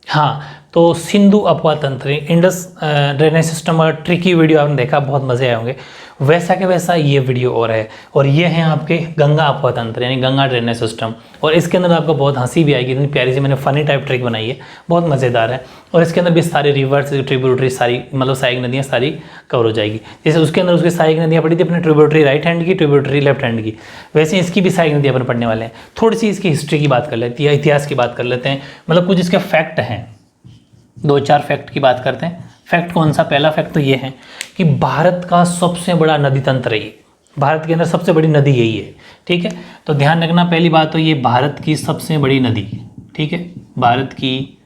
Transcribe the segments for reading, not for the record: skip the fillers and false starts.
हाँ, तो सिंधु अपवा तंत्र, इंडस ड्रेनेज सिस्टम और ट्रिकी वीडियो आपने देखा, बहुत मज़े आए होंगे। वैसा के वैसा ये वीडियो और है, और ये हैं आपके गंगा अपवा तंत्र यानी गंगा ड्रेनेज सिस्टम। और इसके अंदर आपको बहुत हंसी भी आएगी, इतनी प्यारी सी मैंने फनी टाइप ट्रिक बनाई है, बहुत मज़ेदार है। और इसके अंदर भी सारी रिवर्स ट्रिब्यूटरी सारी मतलब सहायक नदियाँ सारी कवर हो जाएगी। जैसे उसके अंदर उसकी सहायक नदियाँ पड़ी थी अपने ट्रिब्यूटरी राइट हैंड की, ट्रिब्यूटरी लेफ्ट हैंड की, वैसे इसकी भी सहायक नदियाँ अपन पढ़ने वाले हैं। थोड़ी सी इसकी हिस्ट्री की बात कर लेते हैं, इतिहास की बात कर लेते हैं, मतलब कुछ इसके फैक्ट हैं, 2-4 फैक्ट की बात करते हैं। फैक्ट कौन सा? पहला फैक्ट तो ये है कि भारत का सबसे बड़ा नदी तंत्र है ये, भारत के अंदर सबसे बड़ी नदी यही है, ठीक है। तो ध्यान रखना, पहली बात तो ये भारत की सबसे बड़ी नदी, ठीक है, भारत की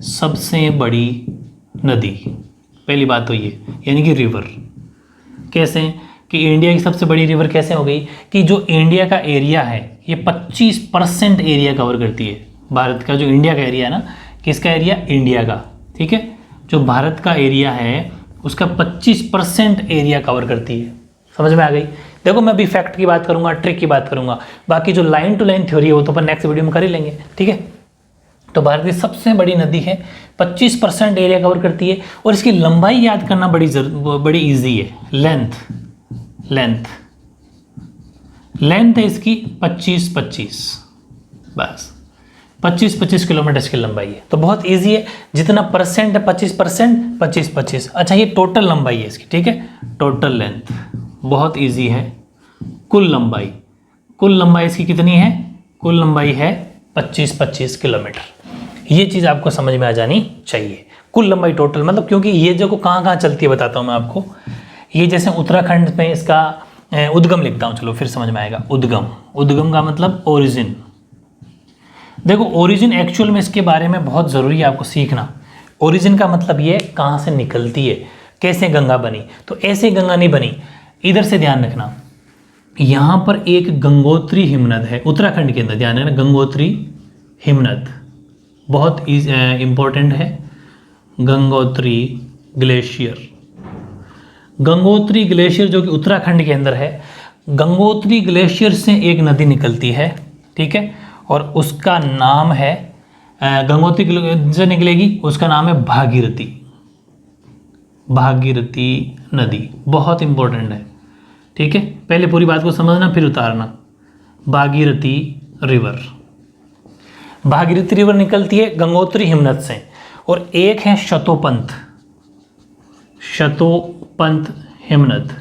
सबसे बड़ी नदी, पहली बात तो ये, यानी कि रिवर। कैसे कि इंडिया की सबसे बड़ी रिवर कैसे हो गई कि जो इंडिया का एरिया है ये 25% एरिया कवर करती है। भारत का जो इंडिया का एरिया है ना, किसका एरिया? इंडिया का, ठीक है। जो भारत का एरिया है उसका 25% एरिया कवर करती है। समझ में आ गई? देखो मैं अभी फैक्ट की बात करूंगा, ट्रिक की बात करूंगा, बाकी जो लाइन टू लाइन थ्योरी है वो तो अपन नेक्स्ट वीडियो में कर ही लेंगे, ठीक है। तो भारत की सबसे बड़ी नदी है, 25% एरिया कवर करती है, और इसकी लंबाई याद करना बड़ी ईजी है। लेंथ है इसकी 25-25, बस 25-25 किलोमीटर की लंबाई है, तो बहुत इजी है। जितना परसेंट है 25%, 25-25। अच्छा, ये टोटल लंबाई है इसकी, ठीक है, टोटल लेंथ, बहुत इजी है। कुल लंबाई इसकी कितनी है? कुल लंबाई है 25-25 किलोमीटर। ये चीज़ आपको समझ में आ जानी चाहिए, कुल लंबाई टोटल, मतलब क्योंकि ये जगह कहाँ चलती है बताता हूँ मैं आपको। ये जैसे उत्तराखंड में इसका उद्गम लिखता हूँ, चलो फिर समझ में आएगा। उद्गम का मतलब ओरिजिन। देखो ओरिजिन एक्चुअल में इसके बारे में बहुत ज़रूरी है आपको सीखना। ओरिजिन का मतलब ये कहाँ से निकलती है, कैसे गंगा बनी। तो ऐसे गंगा नहीं बनी, इधर से ध्यान रखना, यहाँ पर एक गंगोत्री हिमनद है उत्तराखंड के अंदर, ध्यान रखना, गंगोत्री हिमनद बहुत इंपॉर्टेंट है। गंगोत्री ग्लेशियर जो कि उत्तराखंड के अंदर है। गंगोत्री ग्लेशियर से एक नदी निकलती है, ठीक है, और उसका नाम है गंगोत्री से निकलेगी, उसका नाम है भागीरथी नदी, बहुत इंपॉर्टेंट है, ठीक है। पहले पूरी बात को समझना फिर उतारना। भागीरथी रिवर निकलती है गंगोत्री हिमनद से, और एक है शतोपंथ हिमनद,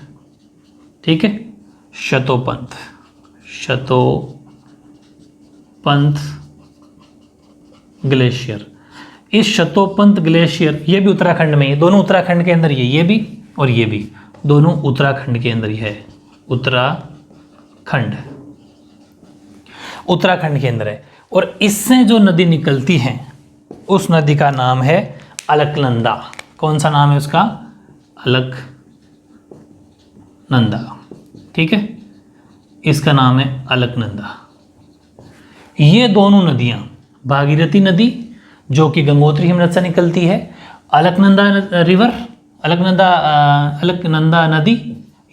ठीक है, शतोपंथ ग्लेशियर। इस शतोपंथ ग्लेशियर ये भी उत्तराखंड में है, दोनों उत्तराखंड के अंदर, ये भी और ये भी दोनों उत्तराखंड के अंदर ही है। उत्तराखंड के अंदर है, और इससे जो नदी निकलती है उस नदी का नाम है अलकनंदा। कौन सा नाम है उसका? अलकनंदा, ठीक है, इसका नाम है अलकनंदा। ये दोनों नदियाँ, भागीरथी नदी जो कि गंगोत्री हिमनद से निकलती है, अलकनंदा नदी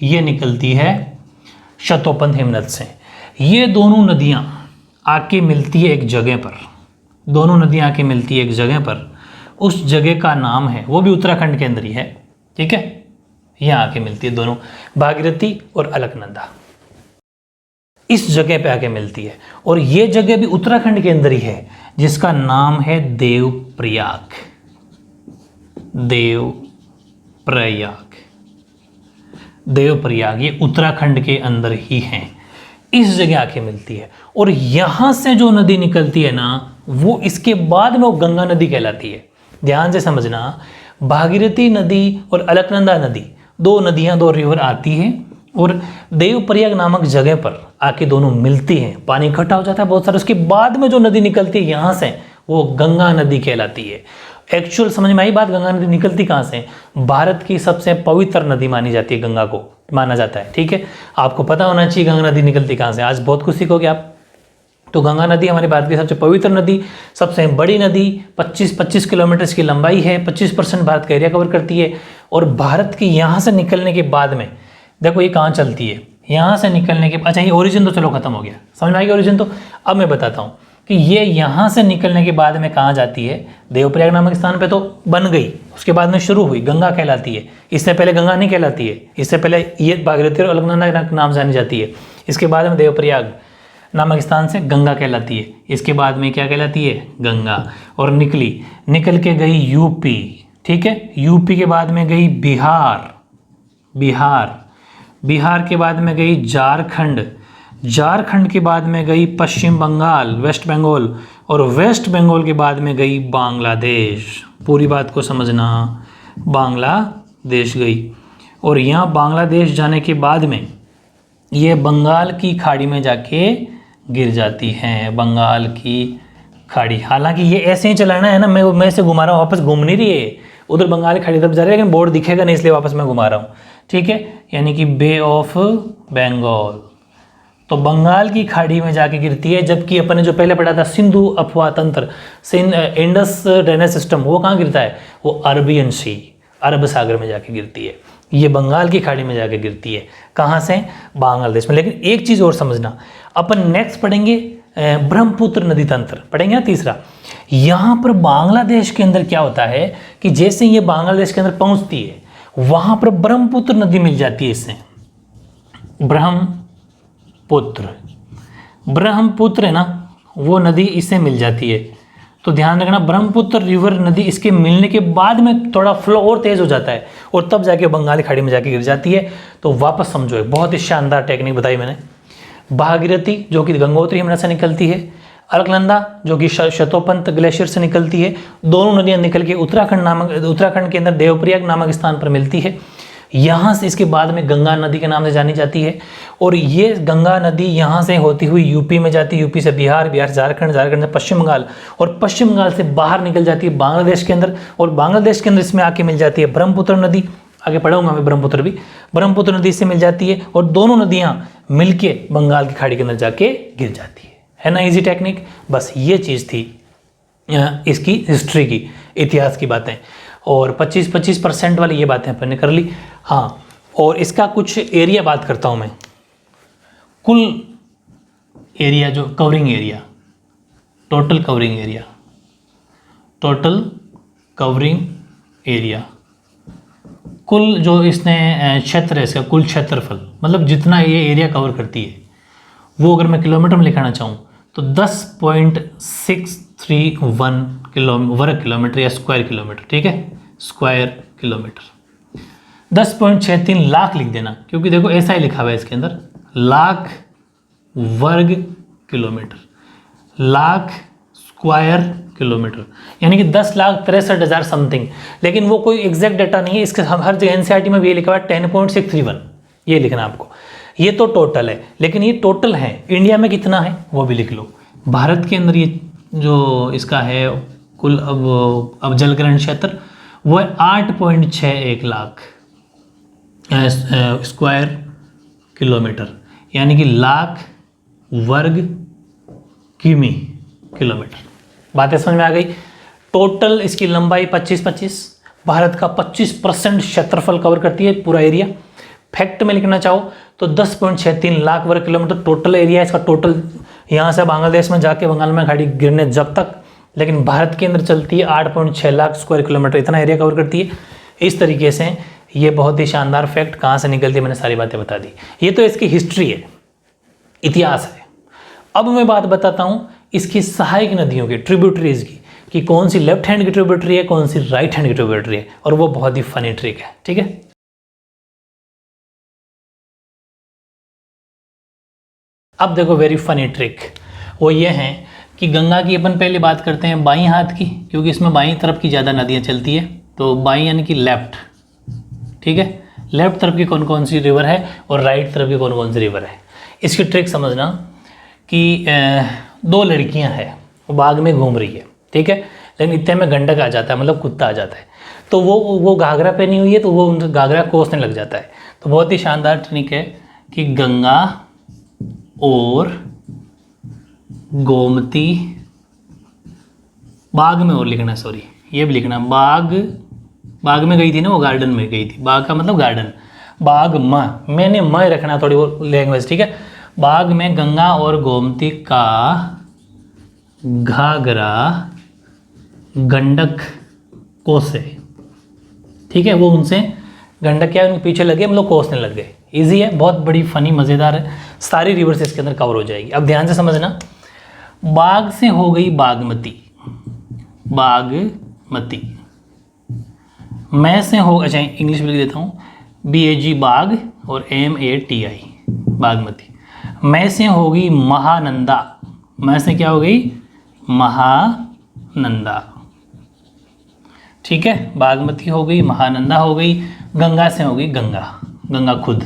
ये निकलती है शतोपंथ हिमनद से। ये दोनों नदियाँ आके मिलती है एक जगह पर, उस जगह का नाम है, वो भी उत्तराखंड के अंदर ही है, ठीक है। यहाँ आके मिलती है दोनों, भागीरथी और अलकनंदा इस जगह पे आके मिलती है, और ये जगह भी उत्तराखंड के अंदर ही है, जिसका नाम है देवप्रयाग। ये उत्तराखंड के अंदर ही है, इस जगह आके मिलती है। और यहाँ से जो नदी निकलती है ना, वो इसके बाद में वो गंगा नदी कहलाती है। ध्यान से समझना, भागीरथी नदी और अलकनंदा नदी, दो नदियाँ, दो रिवर आती हैं, और देवप्रयाग नामक जगह पर आके दोनों मिलती हैं, पानी इकट्ठा हो जाता है बहुत सारा, उसके बाद में जो नदी निकलती है यहाँ से, वो गंगा नदी कहलाती है। एक्चुअल समझ में आई बात? गंगा नदी निकलती कहाँ से? भारत की सबसे पवित्र नदी मानी जाती है, गंगा को माना जाता है, ठीक है। आपको पता होना चाहिए गंगा नदी निकलती कहाँ से, आज बहुत कुछ सीखोगे आप। तो गंगा नदी हमारे भारत की सबसे पवित्र नदी, सबसे बड़ी नदी, 25 किलोमीटर की लंबाई है, 25% भारत का एरिया कवर करती है। और भारत की यहाँ से निकलने के बाद में देखो ये कहाँ चलती है, यहाँ से निकलने के, अच्छा ये ओरिजिन तो चलो खत्म हो गया, समझ में आ गया ओरिजिन। तो अब मैं बताता हूँ, कि ये यहाँ से निकलने के बाद में कहाँ जाती है, देवप्रयाग नामक स्थान पे तो बन गई, उसके बाद में शुरू हुई, गंगा कहलाती है। इससे पहले गंगा नहीं कहलाती है, इससे पहले ये भागीरथी और अलकनंदा के नाम जानी जाती है। इसके बाद में देवप्रयाग नामक स्थान से गंगा कहलाती है। इसके बाद में क्या कहलाती है, गंगा। और निकल के गई यूपी, ठीक है, यूपी के बाद में गई बिहार के बाद में गई झारखंड के बाद में गई पश्चिम बंगाल, वेस्ट बंगाल, और वेस्ट बंगाल के बाद में गई बांग्लादेश। पूरी बात को समझना, बांग्लादेश गई। और यहाँ बांग्लादेश जाने के बाद में ये बंगाल की खाड़ी में जाके गिर जाती हैं, बंगाल की खाड़ी। हालांकि ये ऐसे ही चलाना है ना, मैं इसे घुमा रहा हूँ, वापस घूम नहीं रही है, उधर बंगाल की खाड़ी तरफ जा रही है, लेकिन बोर्ड दिखेगा नहीं इसलिए वापस मैं घुमा रहा हूँ, ठीक है। यानी कि बे ऑफ बंगाल, तो बंगाल की खाड़ी में जाके गिरती है। जबकि अपन ने जो पहले पढ़ा था सिंधु अफवाह तंत्र, इंडस ड्रेनेज सिस्टम, वो कहाँ गिरता है, वो अरबियन सी, अरब सागर में जाके गिरती है। ये बंगाल की खाड़ी में जाके गिरती है, कहाँ से, बांग्लादेश में। लेकिन एक चीज़ और समझना, अपन नेक्स्ट पढ़ेंगे ब्रह्मपुत्र नदी तंत्र पढ़ेंगे ना, तीसरा। यहाँ पर बांग्लादेश के अंदर क्या होता है कि जैसे ये बांग्लादेश के अंदर पहुँचती है, वहाँ पर ब्रह्मपुत्र नदी मिल जाती है इससे, ब्रह्मपुत्र है ना, वो नदी इससे मिल जाती है। तो ध्यान रखना, ब्रह्मपुत्र रिवर नदी इसके मिलने के बाद में थोड़ा फ्लो और तेज हो जाता है, और तब जाके बंगाली खाड़ी में जाके गिर जाती है। तो वापस समझो, बहुत ही शानदार टेक्निक बताई मैंने। भागीरथी जो कि गंगोत्री यमुना से निकलती है, अलकनंदा जो कि शतोपंत ग्लेशियर से निकलती है। दोनों नदियां निकल के उत्तराखंड के अंदर देवप्रयाग नामक स्थान पर मिलती है। यहाँ से इसके बाद में गंगा नदी के नाम से जानी जाती है। और ये गंगा नदी यहाँ से होती हुई यूपी में जाती है, यूपी से बिहार, बिहार से झारखंड, झारखंड से पश्चिम बंगाल, और पश्चिम बंगाल से बाहर निकल जाती है बांग्लादेश के अंदर, और बांग्लादेश के अंदर इसमें आके मिल जाती है ब्रह्मपुत्र नदी। आगे पढ़ाऊंगा मैं ब्रह्मपुत्र नदी से मिल जाती है, और दोनों नदियाँ मिलके बंगाल की खाड़ी के अंदर जाके गिर जाती है ना। इजी टेक्निक, बस ये चीज़ थी इसकी हिस्ट्री की, इतिहास की बातें। और 25% वाली ये बातें अपन ने कर ली। हाँ, और इसका कुछ एरिया बात करता हूँ मैं, कुल एरिया जो covering area, total covering area, कुल जो इसने क्षेत्र है इसका, कुल क्षेत्रफल, मतलब जितना ये एरिया कवर करती है, वो अगर मैं किलोमीटर में लिखाना चाहूँ तो 10.631 वर्ग किलोमीटर या स्क्वायर किलोमीटर, ठीक है, स्क्वायर किलोमीटर। 10.63 लाख लिख देना, क्योंकि देखो ऐसा ही लिखा हुआ है इसके अंदर, लाख वर्ग किलोमीटर, लाख स्क्वायर किलोमीटर, यानी कि 10,63,000 समथिंग। लेकिन वो कोई एग्जैक्ट डाटा नहीं है, इसके हर जगह एनसीईआरटी में भी ये लिखा हुआ है 10.631, ये लिखना आपको। ये तो टोटल है, लेकिन ये टोटल है, इंडिया में कितना है वो भी लिख लो। भारत के अंदर ये जो इसका है कुल अब जलग्रहण क्षेत्र, वो है 8.61 लाख स्क्वायर किलोमीटर, यानी कि लाख वर्ग किमी किलोमीटर। बातें समझ में आ गई। टोटल इसकी लंबाई 25, भारत का 25% क्षेत्रफल कवर करती है, पूरा एरिया। फैक्ट में लिखना चाहो तो 10.63 लाख वर्ग किलोमीटर टोटल एरिया इसका, टोटल यहाँ से बांग्लादेश में जाके बंगाल में खाड़ी गिरने जब तक, लेकिन भारत के अंदर चलती है 8.6 लाख स्क्वायर किलोमीटर, इतना एरिया कवर करती है। इस तरीके से ये बहुत ही शानदार फैक्ट कहाँ से निकलती है, मैंने सारी बातें बता दी। ये तो इसकी हिस्ट्री है, इतिहास है। अब मैं बात बताता हूँ इसकी सहायक नदियों की, ट्रिब्यूटरीज की, कि कौन सी लेफ्ट हैंड की ट्रिब्यूटरी है, कौन सी राइट हैंड की ट्रिब्यूटरी है, और वो बहुत ही फनी ट्रिक है, ठीक है। अब देखो वेरी फनी ट्रिक, वो ये है कि गंगा की अपन पहले बात करते हैं बाईं हाथ की, क्योंकि इसमें बाईं तरफ की ज़्यादा नदियाँ चलती है, तो बाईं यानी कि लेफ्ट, ठीक है। लेफ्ट तरफ की कौन कौन सी रिवर है और राइट तरफ की कौन कौन सी रिवर है। इसकी ट्रिक समझना कि 2 लड़कियां हैं, वो बाग में घूम रही है, ठीक है, लेकिन इतने में गंडक आ जाता है, मतलब कुत्ता आ जाता है, तो वो घाघरा पहनी हुई है, तो वो घाघरा कोसने लग जाता है। तो बहुत ही शानदार ट्रिक है कि गंगा और गोमती, बाग में और लिखना, सॉरी ये भी लिखना, बाग में गई थी ना, वो गार्डन में गई थी, बाग का मतलब गार्डन, बाग मैंने रखना थोड़ी वो लैंग्वेज, ठीक है। बाग में गंगा और गोमती का घाघरा, गंडक, कोसे। ठीक है, वो उनसे गंडक क्या है उनके पीछे लगे, हम लोग कोसने लग गए। ईजी है, बहुत बड़ी फनी मज़ेदार है, सारी रिवर्स इसके अंदर कवर हो जाएगी। अब ध्यान से समझना, बाग से हो गई बागमती, बागमती। मैं से हो, अच्छा इंग्लिश में लिख देता हूँ, BAG बाग और MATI बागमती। मैं से हो गई महानंदा, मैं से क्या हो गई, महानंदा। ठीक है, बागमती हो गई, महानंदा हो गई, गंगा से हो गई गंगा, गंगा खुद।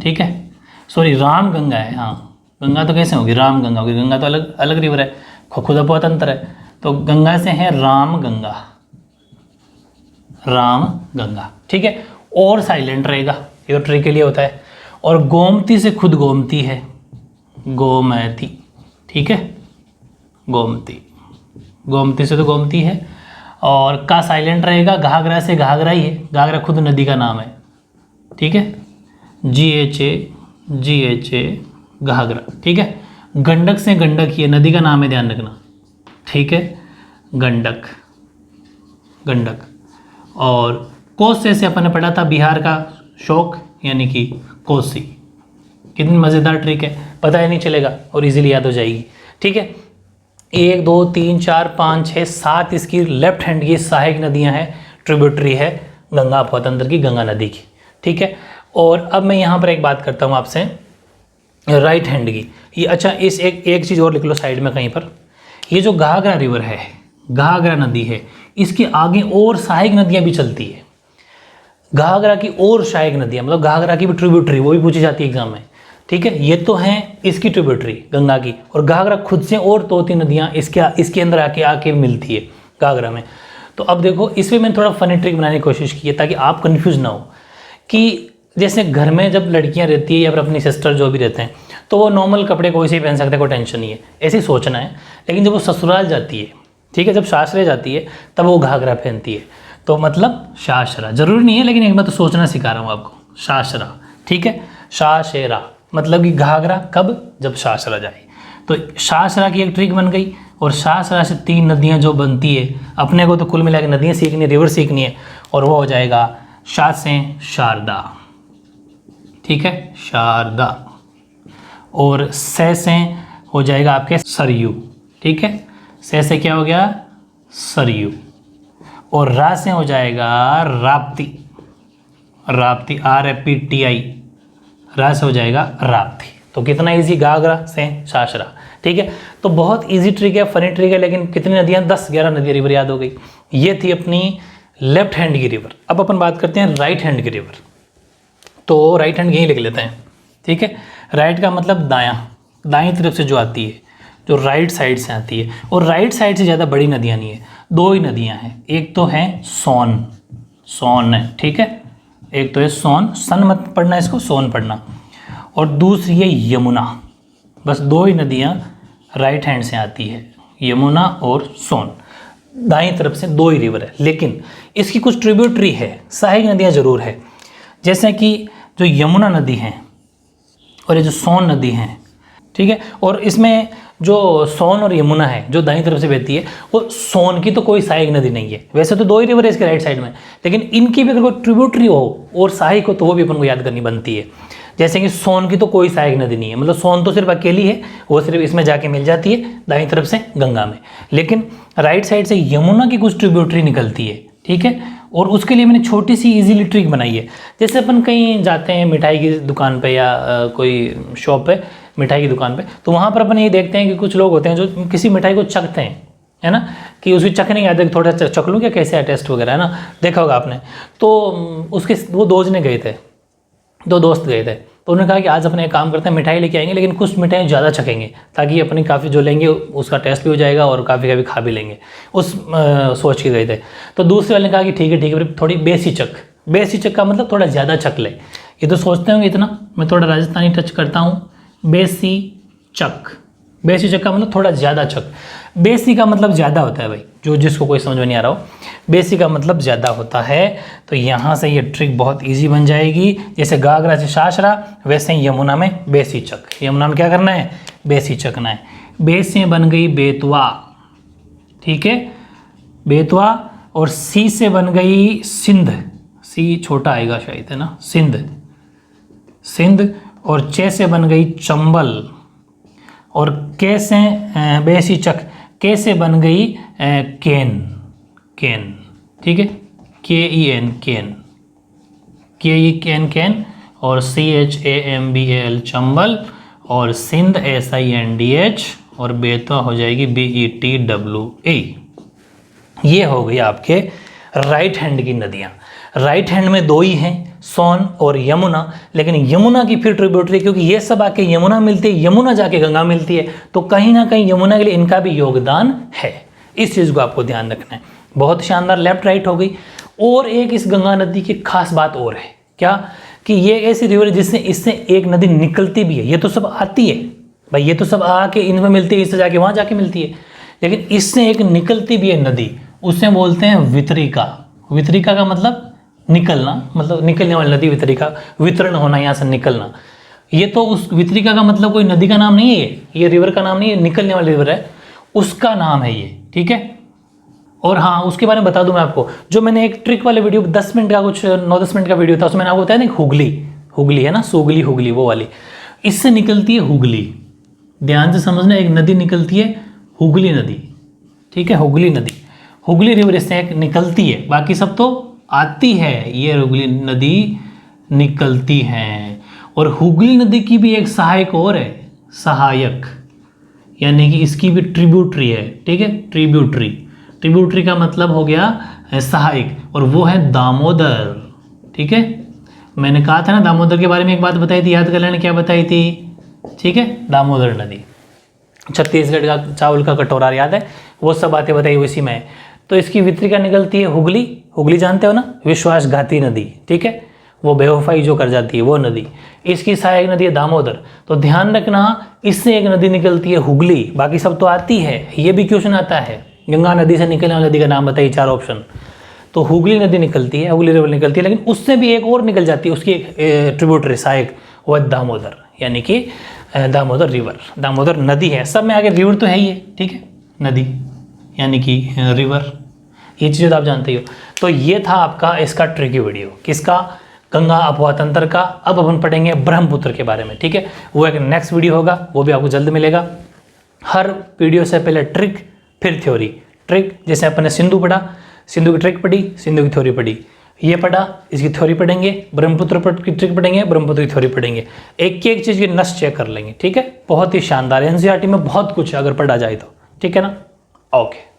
ठीक है, सॉरी राम गंगा है, हाँ गंगा तो कैसे होगी, राम गंगा होगी, गंगा तो अलग अलग रिवर है, खुद बहुत अंतर है। तो गंगा से है राम गंगा, राम गंगा। ठीक है, और साइलेंट रहेगा, ये तो ट्रिक के लिए होता है। और गोमती से खुद गोमती है, गोमती। ठीक है, गोमती, गोमती से तो गोमती है। और का साइलेंट रहेगा, घाघरा से घाघरा ही है, घाघरा खुद नदी का नाम है। ठीक है, GHA घाघरा। ठीक है, गंडक से गंडक ये नदी का नाम है, ध्यान रखना। ठीक है, गंडक, गंडक। और कोसे से अपन ने पढ़ा था बिहार का शौक, यानी कि कोसी। कितनी मज़ेदार ट्रिक है, पता ही नहीं चलेगा और इजीली याद हो जाएगी। ठीक है, 1 2 3 4 5 6 7 इसकी लेफ्ट हैंड की सहायक नदियां हैं, ट्रिब्यूटरी है गंगा अफवातंत्र की, गंगा नदी की। ठीक है, और अब मैं यहाँ पर एक बात करता हूँ आपसे राइट हैंड की। ये अच्छा, इस एक चीज़ और लिख लो साइड में कहीं पर, ये जो घाघरा रिवर है, घाघरा नदी है, इसके आगे और सहायक नदियाँ भी चलती है। घाघरा की और सहायक नदियाँ, मतलब घाघरा की भी ट्रिब्यूटरी, वो भी पूछी जाती है एग्जाम में। ठीक है, ये तो हैं इसकी ट्रिब्यूटरी गंगा की, और घाघरा खुद से और 2-3 नदियाँ इसके अंदर आके मिलती है घाघरा में। तो अब देखो, इसमें मैंने थोड़ा फनी ट्रिक बनाने की कोशिश की है ताकि आप कंफ्यूज ना हो। कि जैसे घर में जब लड़कियां रहती है या फिर अपनी सिस्टर जो भी रहते हैं, तो वो नॉर्मल कपड़े कोई से ही पहन सकते हैं, कोई टेंशन नहीं है, ऐसे ही सोचना है। लेकिन जब वो ससुराल जाती है, ठीक है, जब सासरे जाती है, तब वो घाघरा पहनती है। तो मतलब शाशरा, जरूरी नहीं है, लेकिन एक बार तो सोचना सिखा रहा हूँ आपको, शाशरा। ठीक है, शाशेरा मतलब कि घाघरा कब, जब शाशरा जाए। तो शाशरा की एक ट्रिक बन गई। और शाशरा से 3 नदियाँ जो बनती है, अपने को तो कुल मिला के नदियाँ सीखनी है, रिवर सीखनी है, और वो हो जाएगा शा से शारदा। ठीक है, शारदा। और से हो जाएगा आपके सरयू। ठीक है, से क्या हो गया, सरयू। और रा से हो जाएगा राप्ती, राप्ती, RAPTI, रा से हो जाएगा राप्ती। तो कितना इजी, घाघरा से शाशरा। ठीक है, तो बहुत इजी ट्रिक है, फनी ट्रिक है, लेकिन कितनी नदियाँ, 10-11 नदियाँ रिवर याद हो गई। ये थी अपनी लेफ्ट हैंड की रिवर। अब अपन बात करते हैं राइट हैंड की रिवर। तो राइट हैंड यहीं लिख लेते हैं। ठीक है, राइट का मतलब दायां, दाईं तरफ से जो आती है, जो राइट साइड से आती है। और राइट साइड से ज़्यादा बड़ी नदियाँ नहीं है, 2 ही नदियाँ हैं। एक तो है सोन, सोन है। ठीक है, एक तो है सोन, सन मत पढ़ना इसको, सोन पढ़ना। और दूसरी है यमुना। बस 2 ही नदियाँ राइट हैंड से आती है, यमुना और सोन। दाईं तरफ से 2 ही रिवर है, लेकिन इसकी कुछ ट्रिब्यूटरी है, सहायक नदियाँ ज़रूर है। जैसे कि जो यमुना नदी है और ये जो सोन नदी है। ठीक है, और इसमें जो सोन और यमुना है जो दाईं तरफ से बहती है, वो सोन की तो कोई सहायक नदी नहीं है। वैसे तो 2 ही रिवर है इसके राइट साइड में, लेकिन इनकी भी अगर कोई ट्रिब्यूटरी हो और सहायक हो तो वो भी अपन को याद करनी बनती है। जैसे कि सोन की तो कोई सहायक नदी नहीं है, मतलब सोन तो सिर्फ अकेली है, वो सिर्फ इसमें जाके मिल जाती है दाईं तरफ से गंगा में। लेकिन राइट साइड से यमुना की कुछ ट्रिब्यूटरी निकलती है। ठीक है, और उसके लिए मैंने छोटी सी इजीली ट्रिक बनाई है। जैसे अपन कहीं जाते हैं मिठाई की दुकान पे या कोई शॉप पे, मिठाई की दुकान पे, तो वहाँ पर अपन ये देखते हैं कि कुछ लोग होते हैं जो किसी मिठाई को चखते हैं, है ना, कि उसकी चखने की आदत, थोड़ा चख लूँ क्या कैसे है टेस्ट वगैरह, है ना, देखा होगा आपने। तो उसके वो 2 जने गए थे, 2 दोस्त गए थे, तो उन्होंने कहा कि आज अपने एक काम करते हैं, मिठाई लेके आएंगे, लेकिन कुछ मिठाई ज़्यादा चखेंगे ताकि अपनी काफ़ी जो लेंगे उसका टेस्ट भी हो जाएगा और काफ़ी खा भी लेंगे। उस सोच के गए थे। तो दूसरे वाले ने कहा कि ठीक है, थोड़ी बेसी चक का मतलब थोड़ा ज़्यादा चख ले। ये तो सोचते होंगे इतना, मैं थोड़ा राजस्थानी टच करता हूँ। बेसी चक का मतलब थोड़ा ज़्यादा चक। बेसी का मतलब ज़्यादा होता है भाई, जो जिसको कोई समझ में नहीं आ रहा हो, बेसी का मतलब ज़्यादा होता है। तो यहाँ से ये ट्रिक बहुत इजी बन जाएगी। जैसे घाघरा से शाशरा, वैसे ही यमुना में बेसी चक। यमुना में क्या करना है, बेसी चखना है। बे से बन गई बेतवा, ठीक है, बेतवा। और सी से बन गई सिंध, सी छोटा आएगा शायद, है ना, सिंध, सिंध। और चे से बन गई चंबल। और के से बेसी चक, के से बन गई केन, केन, ठीक है, के ई एन, केन, के ई कैन, कैन। और C H A M B A L Chambal. और Sindh S I N D H. और बेतवा हो जाएगी B E T W A. ये हो गई आपके राइट हैंड की नदियाँ। राइट हैंड में दो ही हैं, सोन और यमुना, लेकिन यमुना की फिर ट्रिब्यूटरी, क्योंकि ये सब आके यमुना मिलती है, यमुना जाके गंगा मिलती है, तो कहीं ना कहीं यमुना के लिए इनका भी योगदान है। इस चीज़ को आपको ध्यान रखना है। बहुत शानदार लेफ्ट राइट हो गई। और एक इस गंगा नदी की खास बात और है, क्या, कि ये ऐसी रिवर है जिससे इससे एक नदी निकलती भी है। ये तो सब आती है भाई, ये तो सब आके इनमें मिलती है, इससे जाके वहाँ जाके मिलती है, लेकिन इससे एक निकलती भी है नदी, उसे बोलते हैं वितरिका। वितरिका का मतलब निकलना, मतलब निकलने वाली नदी वितरिका, वितरण होना, यहाँ से निकलना। ये तो उस वितरिका का मतलब कोई नदी का नाम नहीं है, ये रिवर का नाम नहीं है, निकलने वाली रिवर है, उसका नाम है ये, ठीक है। और हाँ, उसके बारे में बता दूं मैं आपको, जो मैंने एक ट्रिक वाले वीडियो 10 मिनट का, कुछ 9-10 मिनट का वीडियो था, उसमें मैंने आपको बताया ना, हुगली, हुगली है ना, सोगली हुगली, वो वाली, इससे निकलती है हुगली। ध्यान से समझना, एक नदी निकलती है हुगली नदी, ठीक है, हुगली नदी, हुगली रिवर इससे एक निकलती है, बाकी सब तो आती है, ये हुगली नदी निकलती है। और हुगली नदी की भी एक सहायक और है, सहायक, यानी कि इसकी भी ट्रिब्यूटरी है, ठीक है, ट्रिब्यूटरी। ट्रिब्यूटरी का मतलब हो गया सहायक, और वो है दामोदर, ठीक है। मैंने कहा था ना दामोदर के बारे में एक बात बताई थी, याद कर लेना क्या बताई थी, ठीक है, दामोदर नदी। छत्तीसगढ़ का चावल का कटोरा याद है, वो सब बातें बताई उसी में। तो इसकी वितरिका निकलती है हुगली, हुगली जानते हो ना, विश्वासघाती नदी, ठीक है, वो बेवफाई जो कर जाती है वो नदी। इसकी सहायक नदी है दामोदर। तो ध्यान रखना, इससे एक नदी निकलती है हुगली, बाकी सब तो आती है। ये भी क्वेश्चन आता है, गंगा नदी से निकलने वाली नदी का नाम बताइए, 4 ऑप्शन। तो हुगली नदी निकलती है, हुगली रिवर निकलती है, लेकिन उससे भी एक और निकल जाती है, उसकी एक ट्रिब्यूटरी सहायक, वो है दामोदर, यानी कि दामोदर रिवर, दामोदर नदी है। सब में आगे रिवर तो है ही है, ठीक है, नदी यानी कि रिवर, ये चीज़ें तो आप जानते ही हो। तो ये था आपका इसका ट्रिकी वीडियो, किसका, गंगा अपवाह तंत्र का। अब अपन पढ़ेंगे ब्रह्मपुत्र के बारे में, ठीक है, वो एक नेक्स्ट वीडियो होगा, वो भी आपको जल्द मिलेगा। हर वीडियो से पहले ट्रिक, फिर थ्योरी। ट्रिक जैसे अपन ने सिंधु पढ़ा, सिंधु की ट्रिक पढ़ी, सिंधु की थ्योरी पढ़ी, ये पढ़ा, इसकी थ्योरी पढ़ेंगे, ब्रह्मपुत्र की ट्रिक पढ़ेंगे, ब्रह्मपुत्र की थ्योरी पढ़ेंगे, एक एक चीज़ की नस चेक कर लेंगे, ठीक है। बहुत ही शानदार, एनसीईआरटी में बहुत कुछ है अगर पढ़ा जाए तो, ठीक है ना। ओके।